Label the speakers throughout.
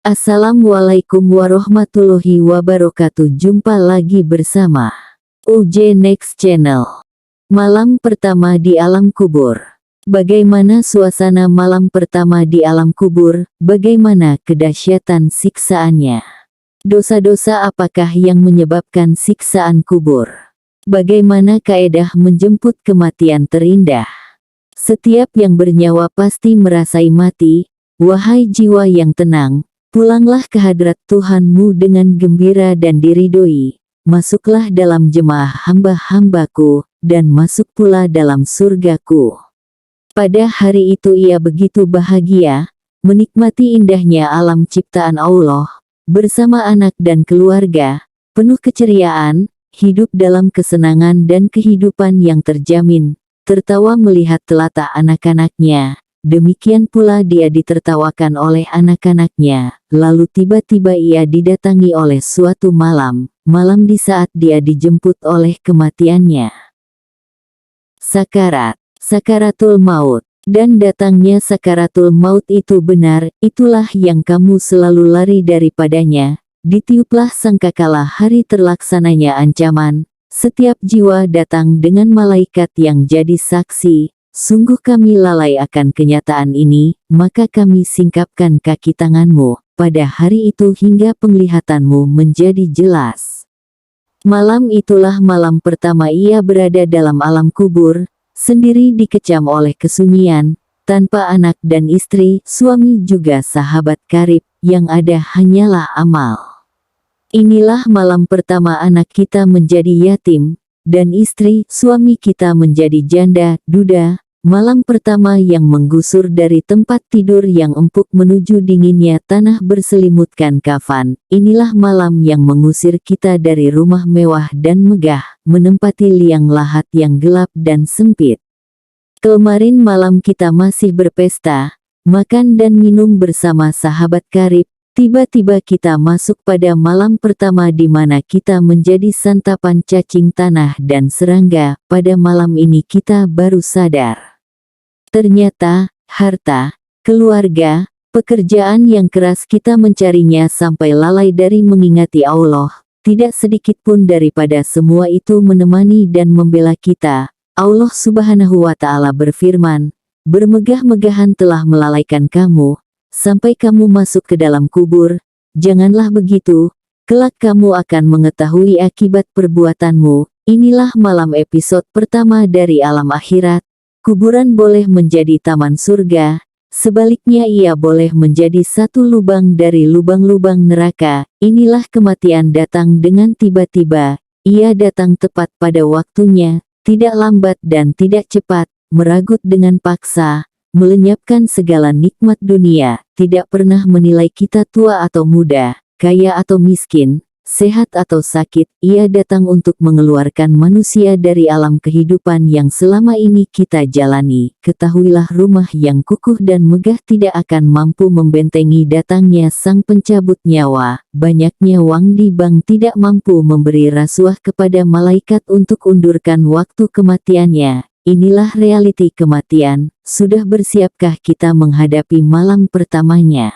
Speaker 1: Assalamualaikum warahmatullahi wabarakatuh. Jumpa lagi bersama UJ Next Channel. Malam pertama di alam kubur. Bagaimana suasana malam pertama di alam kubur? Bagaimana kedahsyatan siksaannya? Dosa-dosa apakah yang menyebabkan siksaan kubur? Bagaimana kaedah menjemput kematian terindah? Setiap yang bernyawa pasti merasai mati. Wahai jiwa yang tenang, pulanglah ke hadrat Tuhanmu dengan gembira dan diridhoi. Masuklah dalam jemaah hamba-hambaku, dan masuk pula dalam surgaku. Pada hari itu ia begitu bahagia, menikmati indahnya alam ciptaan Allah, bersama anak dan keluarga, penuh keceriaan, hidup dalam kesenangan dan kehidupan yang terjamin, tertawa melihat telatak anak-anaknya. Demikian pula dia ditertawakan oleh anak-anaknya, lalu tiba-tiba ia didatangi oleh suatu malam di saat dia dijemput oleh kematiannya. Sakaratul maut. Dan datangnya sakaratul maut itu benar, itulah yang kamu selalu lari daripadanya. Ditiuplah sangkakala hari terlaksananya ancaman, setiap jiwa datang dengan malaikat yang jadi saksi. Sungguh kami lalai akan kenyataan ini, maka kami singkapkan kaki tanganmu pada hari itu hingga penglihatanmu menjadi jelas. Malam itulah malam pertama ia berada dalam alam kubur, sendiri dikecam oleh kesunyian, tanpa anak dan istri, suami juga sahabat karib, yang ada hanyalah amal. Inilah malam pertama anak kita menjadi yatim, dan istri, suami kita menjadi janda, duda. Malam pertama yang menggusur dari tempat tidur yang empuk menuju dinginnya tanah berselimutkan kafan. Inilah malam yang mengusir kita dari rumah mewah dan megah, menempati liang lahat yang gelap dan sempit. Kemarin malam kita masih berpesta, makan dan minum bersama sahabat karib. Tiba-tiba kita masuk pada malam pertama di mana kita menjadi santapan cacing tanah dan serangga. Pada malam ini kita baru sadar. Ternyata, harta, keluarga, pekerjaan yang keras kita mencarinya sampai lalai dari mengingati Allah. Tidak sedikit pun daripada semua itu menemani dan membela kita. Allah Subhanahu wa Ta'ala berfirman, "Bermegah-megahan telah melalaikan kamu, sampai kamu masuk ke dalam kubur. Janganlah begitu, kelak kamu akan mengetahui akibat perbuatanmu." Inilah malam episode pertama dari alam akhirat. Kuburan boleh menjadi taman surga, sebaliknya ia boleh menjadi satu lubang dari lubang-lubang neraka. Inilah kematian datang dengan tiba-tiba, ia datang tepat pada waktunya, tidak lambat dan tidak cepat, meragut dengan paksa, melenyapkan segala nikmat dunia, tidak pernah menilai kita tua atau muda, kaya atau miskin, sehat atau sakit. Ia datang untuk mengeluarkan manusia dari alam kehidupan yang selama ini kita jalani. Ketahuilah rumah yang kukuh dan megah tidak akan mampu membentengi datangnya sang pencabut nyawa. Banyaknya uang di bank tidak mampu memberi rasuah kepada malaikat untuk undurkan waktu kematiannya. Inilah realiti kematian. Sudah bersiapkah kita menghadapi malam pertamanya?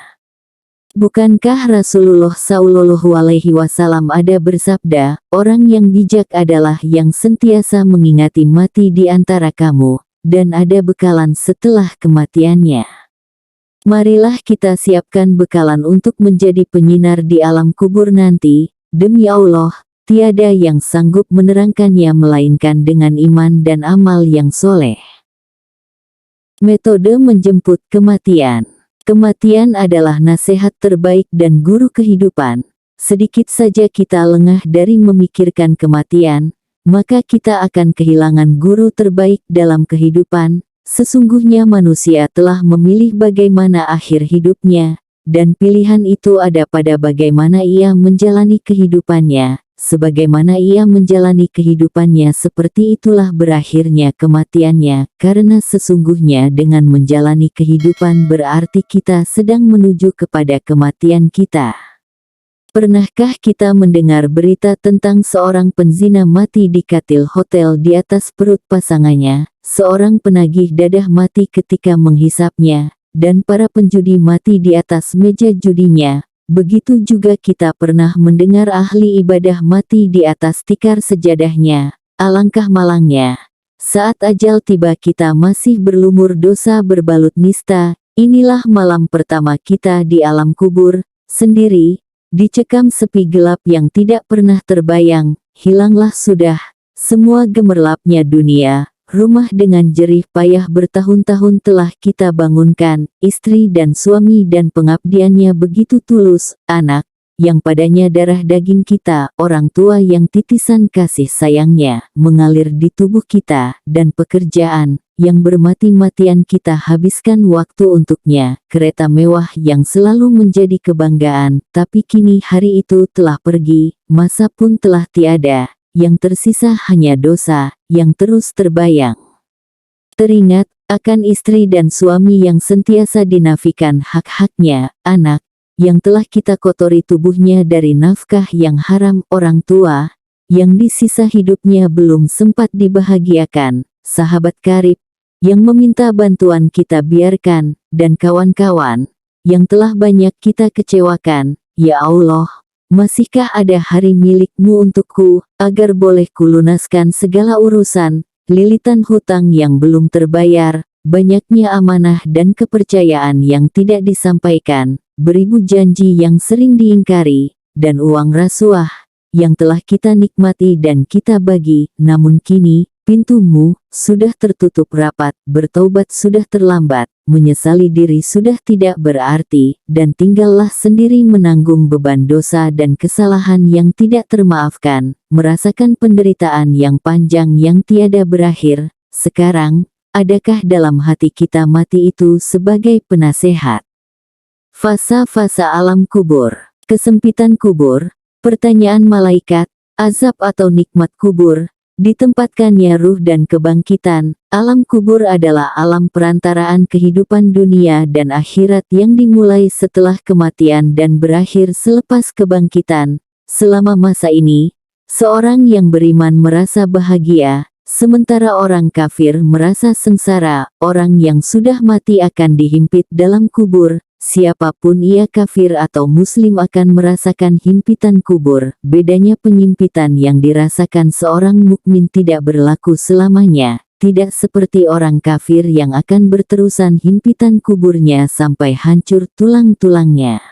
Speaker 1: Bukankah Rasulullah Shallallahu Alaihi Wasallam ada bersabda, orang yang bijak adalah yang sentiasa mengingati mati di antara kamu, dan ada bekalan setelah kematiannya. Marilah kita siapkan bekalan untuk menjadi penyinar di alam kubur nanti. Demi Allah, tiada yang sanggup menerangkannya melainkan dengan iman dan amal yang soleh. Metode menjemput kematian. Kematian adalah nasihat terbaik dan guru kehidupan. Sedikit saja kita lengah dari memikirkan kematian, maka kita akan kehilangan guru terbaik dalam kehidupan. Sesungguhnya manusia telah memilih bagaimana akhir hidupnya, dan pilihan itu ada pada bagaimana ia menjalani kehidupannya. Sebagaimana ia menjalani kehidupannya, seperti itulah berakhirnya kematiannya, karena sesungguhnya dengan menjalani kehidupan berarti kita sedang menuju kepada kematian kita. Pernahkah kita mendengar berita tentang seorang penzina mati di katil hotel di atas perut pasangannya, seorang penagih dadah mati ketika menghisapnya, dan para penjudi mati di atas meja judinya? begitu juga kita pernah mendengar ahli ibadah mati di atas tikar sejadahnya. Alangkah malangnya, saat ajal tiba kita masih berlumur dosa berbalut nista. Inilah malam pertama kita di alam kubur, sendiri, dicekam sepi gelap yang tidak pernah terbayang. Hilanglah sudah semua gemerlapnya dunia. Rumah dengan jerih payah bertahun-tahun telah kita bangunkan, istri dan suami dan pengabdiannya begitu tulus, anak, yang padanya darah daging kita, orang tua yang titisan kasih sayangnya, mengalir di tubuh kita, dan pekerjaan, yang bermati-matian kita habiskan waktu untuknya, kereta mewah yang selalu menjadi kebanggaan, tapi kini hari itu telah pergi, masa pun telah tiada. Yang tersisa hanya dosa, yang terus terbayang. Teringat akan istri dan suami yang sentiasa dinafikan hak-haknya, anak, yang telah kita kotori tubuhnya dari nafkah yang haram, orang tua, yang di sisa hidupnya belum sempat dibahagiakan, sahabat karib, yang meminta bantuan kita biarkan, dan kawan-kawan, yang telah banyak kita kecewakan, ya Allah. Masihkah ada hari milikmu untukku, agar boleh kulunaskan segala urusan, lilitan hutang yang belum terbayar, banyaknya amanah dan kepercayaan yang tidak disampaikan, beribu janji yang sering diingkari, dan uang rasuah, yang telah kita nikmati dan kita bagi, namun kini, pintumu, sudah tertutup rapat, bertaubat sudah terlambat, menyesali diri sudah tidak berarti, dan tinggallah sendiri menanggung beban dosa dan kesalahan yang tidak termaafkan, merasakan penderitaan yang panjang yang tiada berakhir. Sekarang, adakah dalam hati kita mati itu sebagai penasehat? Fasa-fasa alam kubur, kesempitan kubur, pertanyaan malaikat, azab atau nikmat kubur, ditempatkannya ruh dan kebangkitan. Alam kubur adalah alam perantaraan kehidupan dunia dan akhirat yang dimulai setelah kematian dan berakhir selepas kebangkitan. Selama masa ini, seorang yang beriman merasa bahagia, sementara orang kafir merasa sengsara. Orang yang sudah mati akan dihimpit dalam kubur. Siapapun ia kafir atau muslim akan merasakan himpitan kubur. Bedanya penyimpitan yang dirasakan seorang mukmin tidak berlaku selamanya. Tidak seperti orang kafir yang akan berterusan himpitan kuburnya sampai hancur tulang-tulangnya.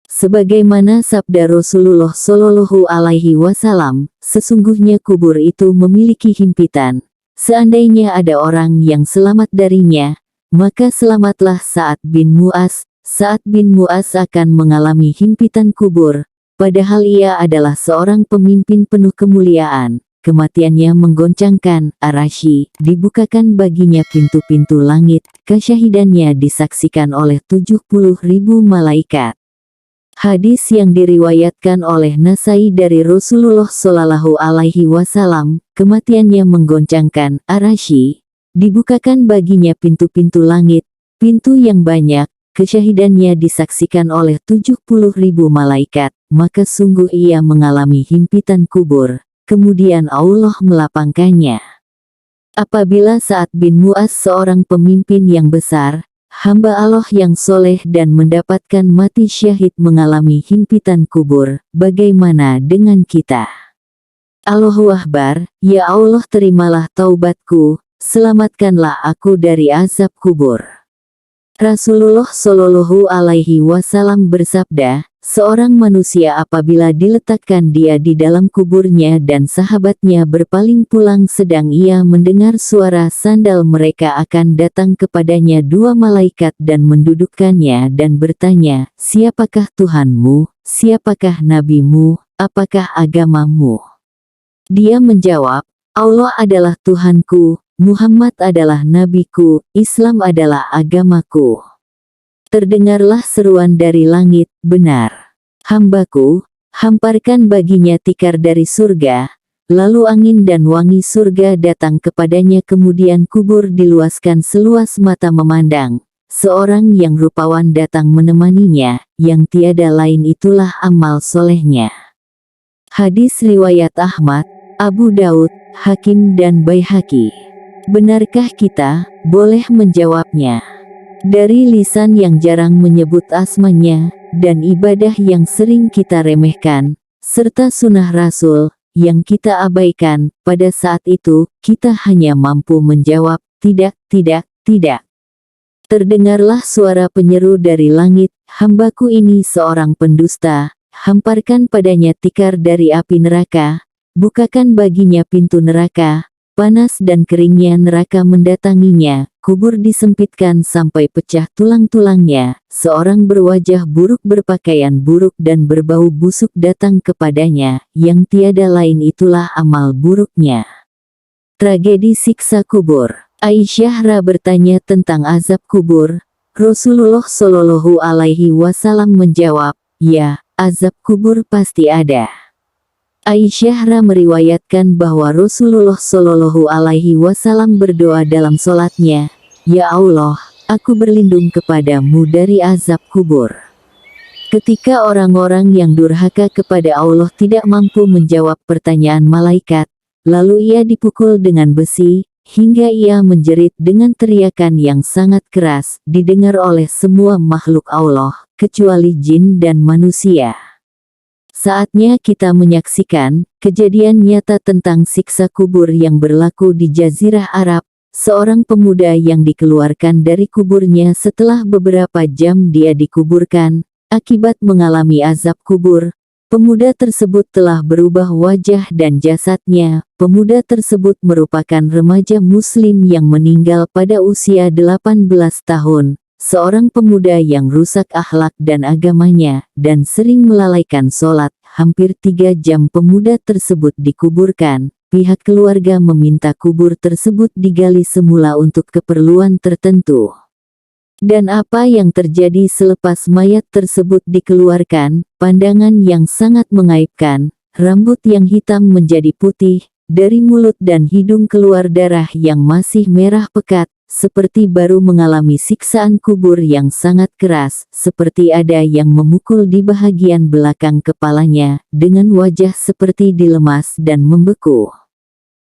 Speaker 1: Sebagaimana sabda Rasulullah Shallallahu Alaihi Wasallam, sesungguhnya kubur itu memiliki himpitan. Seandainya ada orang yang selamat darinya, maka selamatlah Sa'ad bin Mu'az. Sa'ad bin Mu'az akan mengalami himpitan kubur, padahal ia adalah seorang pemimpin penuh kemuliaan. Kematiannya menggoncangkan Ar-Rasy, dibukakan baginya pintu-pintu langit, kesyahidannya disaksikan oleh 70.000 malaikat. Hadis yang diriwayatkan oleh Nasai dari Rasulullah Shallallahu Alaihi Wasallam, kematiannya menggoncangkan Ar-Rasy, dibukakan baginya pintu-pintu langit, pintu yang banyak, kesyahidannya disaksikan oleh 70.000 malaikat, maka sungguh ia mengalami himpitan kubur, kemudian Allah melapangkannya. Apabila Sa'ad bin Mu'az seorang pemimpin yang besar, hamba Allah yang soleh dan mendapatkan mati syahid mengalami himpitan kubur, bagaimana dengan kita? Allahu Akbar, ya Allah terimalah taubatku, selamatkanlah aku dari azab kubur. Rasulullah Shallallahu Alaihi Wasallam bersabda, seorang manusia apabila diletakkan dia di dalam kuburnya dan sahabatnya berpaling pulang sedang ia mendengar suara sandal mereka akan datang kepadanya dua malaikat dan mendudukkannya dan bertanya, siapakah Tuhanmu, siapakah nabimu, apakah agamamu? Dia menjawab, Allah adalah Tuhanku, Muhammad adalah nabiku, Islam adalah agamaku. Terdengarlah seruan dari langit, benar. Hambaku, hamparkan baginya tikar dari surga, lalu angin dan wangi surga datang kepadanya kemudian kubur diluaskan seluas mata memandang. Seorang yang rupawan datang menemaninya, yang tiada lain itulah amal solehnya. Hadis riwayat Ahmad, Abu Daud, Hakim dan Baihaqi. Benarkah kita boleh menjawabnya? Dari lisan yang jarang menyebut asmanya, dan ibadah yang sering kita remehkan, serta sunnah Rasul, yang kita abaikan. Pada saat itu, kita hanya mampu menjawab, tidak, tidak, tidak. Terdengarlah suara penyeru dari langit, hambaku ini seorang pendusta, hamparkan padanya tikar dari api neraka, bukakan baginya pintu neraka, panas dan keringnya neraka mendatanginya, kubur disempitkan sampai pecah tulang-tulangnya, seorang berwajah buruk berpakaian buruk dan berbau busuk datang kepadanya, yang tiada lain itulah amal buruknya. Tragedi siksa kubur. Aisyah bertanya tentang azab kubur. Rasulullah Shallallahu Alaihi Wasallam menjawab, ya, azab kubur pasti ada. Aisyah meriwayatkan bahwa Rasulullah Shallallahu Alaihi Wasallam berdoa dalam solatnya, ya Allah, aku berlindung kepadamu dari azab kubur. Ketika orang-orang yang durhaka kepada Allah tidak mampu menjawab pertanyaan malaikat, lalu ia dipukul dengan besi, hingga ia menjerit dengan teriakan yang sangat keras, didengar oleh semua makhluk Allah, kecuali jin dan manusia. Saatnya kita menyaksikan kejadian nyata tentang siksa kubur yang berlaku di Jazirah Arab. Seorang pemuda yang dikeluarkan dari kuburnya setelah beberapa jam dia dikuburkan, akibat mengalami azab kubur. Pemuda tersebut telah berubah wajah dan jasadnya. Pemuda tersebut merupakan remaja muslim yang meninggal pada usia 18 tahun. Seorang pemuda yang rusak akhlak dan agamanya, dan sering melalaikan sholat. Hampir 3 jam pemuda tersebut dikuburkan. Pihak keluarga meminta kubur tersebut digali semula untuk keperluan tertentu. Dan apa yang terjadi selepas mayat tersebut dikeluarkan? Pandangan yang sangat mengaibkan, rambut yang hitam menjadi putih, dari mulut dan hidung keluar darah yang masih merah pekat, seperti baru mengalami siksaan kubur yang sangat keras, seperti ada yang memukul di bahagian belakang kepalanya, dengan wajah seperti dilemas dan membeku.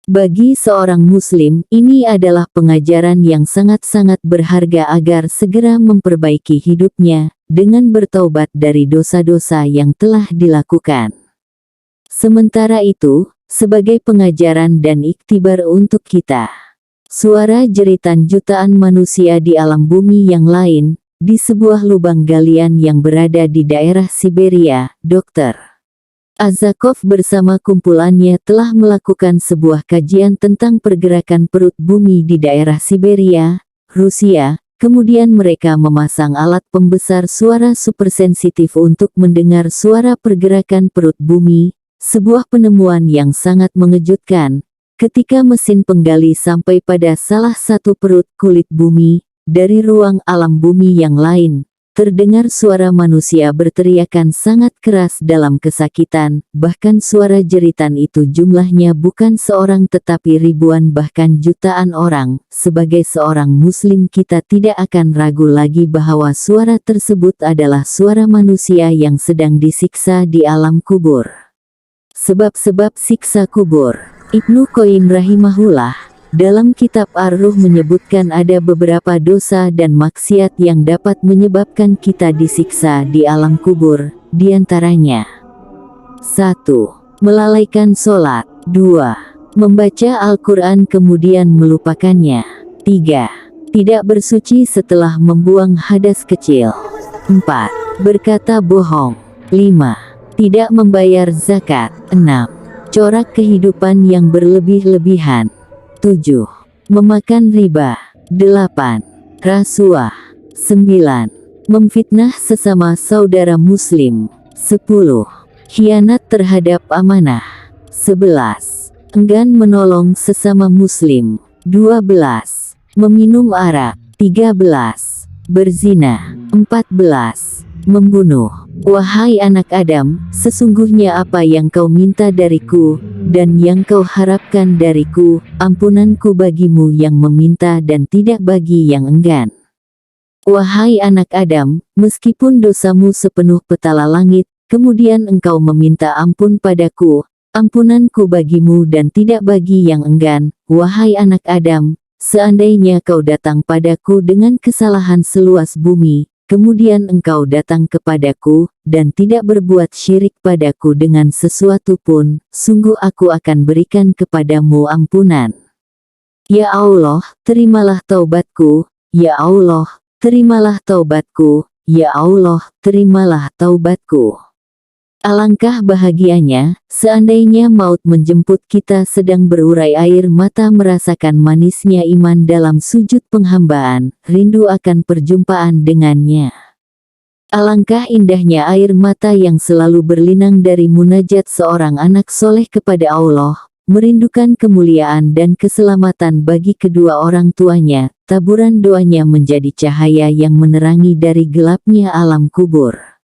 Speaker 1: Bagi seorang muslim, ini adalah pengajaran yang sangat-sangat berharga agar segera memperbaiki hidupnya, dengan bertaubat dari dosa-dosa yang telah dilakukan. Sementara itu, sebagai pengajaran dan iktibar untuk kita, suara jeritan jutaan manusia di alam bumi yang lain, di sebuah lubang galian yang berada di daerah Siberia, Dr. Azakov bersama kumpulannya telah melakukan sebuah kajian tentang pergerakan perut bumi di daerah Siberia, Rusia. Kemudian mereka memasang alat pembesar suara supersensitif untuk mendengar suara pergerakan perut bumi, sebuah penemuan yang sangat mengejutkan. Ketika mesin penggali sampai pada salah satu perut kulit bumi, dari ruang alam bumi yang lain, terdengar suara manusia berteriakan sangat keras dalam kesakitan, bahkan suara jeritan itu jumlahnya bukan seorang tetapi ribuan bahkan jutaan orang. Sebagai seorang muslim kita tidak akan ragu lagi bahwa suara tersebut adalah suara manusia yang sedang disiksa di alam kubur. Sebab-sebab siksa kubur. Ibnu Qayyim rahimahullah, dalam kitab Ar-Ruh menyebutkan ada beberapa dosa dan maksiat yang dapat menyebabkan kita disiksa di alam kubur, diantaranya 1. Melalaikan sholat. 2. Membaca Al-Quran kemudian melupakannya. 3. Tidak bersuci setelah membuang hadas kecil. 4. Berkata bohong. 5. Tidak membayar zakat. 6. Corak kehidupan yang berlebih-lebihan. 7. Memakan riba. 8. Rasuah. 9. Memfitnah sesama saudara muslim. 10. Khianat terhadap amanah. 11. Enggan menolong sesama muslim. 12. Meminum arak. 13. Berzina. 14. Membunuh. Wahai anak Adam, sesungguhnya apa yang kau minta dariku, dan yang kau harapkan dariku, ampunanku bagimu yang meminta dan tidak bagi yang enggan. Wahai anak Adam, meskipun dosamu sepenuh petala langit, kemudian engkau meminta ampun padaku, ampunanku bagimu dan tidak bagi yang enggan. Wahai anak Adam, seandainya kau datang padaku dengan kesalahan seluas bumi, kemudian engkau datang kepadaku, dan tidak berbuat syirik padaku dengan sesuatu pun, sungguh aku akan berikan kepadamu ampunan. Ya Allah, terimalah taubatku, ya Allah, terimalah taubatku, ya Allah, terimalah taubatku. Alangkah bahagianya, seandainya maut menjemput kita sedang berurai air mata merasakan manisnya iman dalam sujud penghambaan, rindu akan perjumpaan dengannya. Alangkah indahnya air mata yang selalu berlinang dari munajat seorang anak soleh kepada Allah, merindukan kemuliaan dan keselamatan bagi kedua orang tuanya, taburan doanya menjadi cahaya yang menerangi dari gelapnya alam kubur.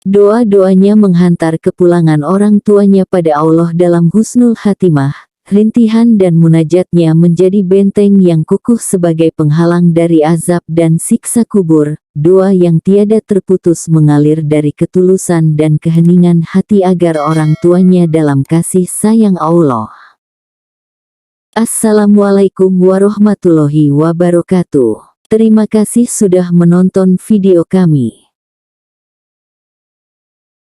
Speaker 1: Doa-doanya menghantar kepulangan orang tuanya pada Allah dalam husnul khatimah, rintihan dan munajatnya menjadi benteng yang kukuh sebagai penghalang dari azab dan siksa kubur, doa yang tiada terputus mengalir dari ketulusan dan keheningan hati agar orang tuanya dalam kasih sayang Allah. Assalamualaikum warahmatullahi wabarakatuh. Terima kasih sudah menonton video kami.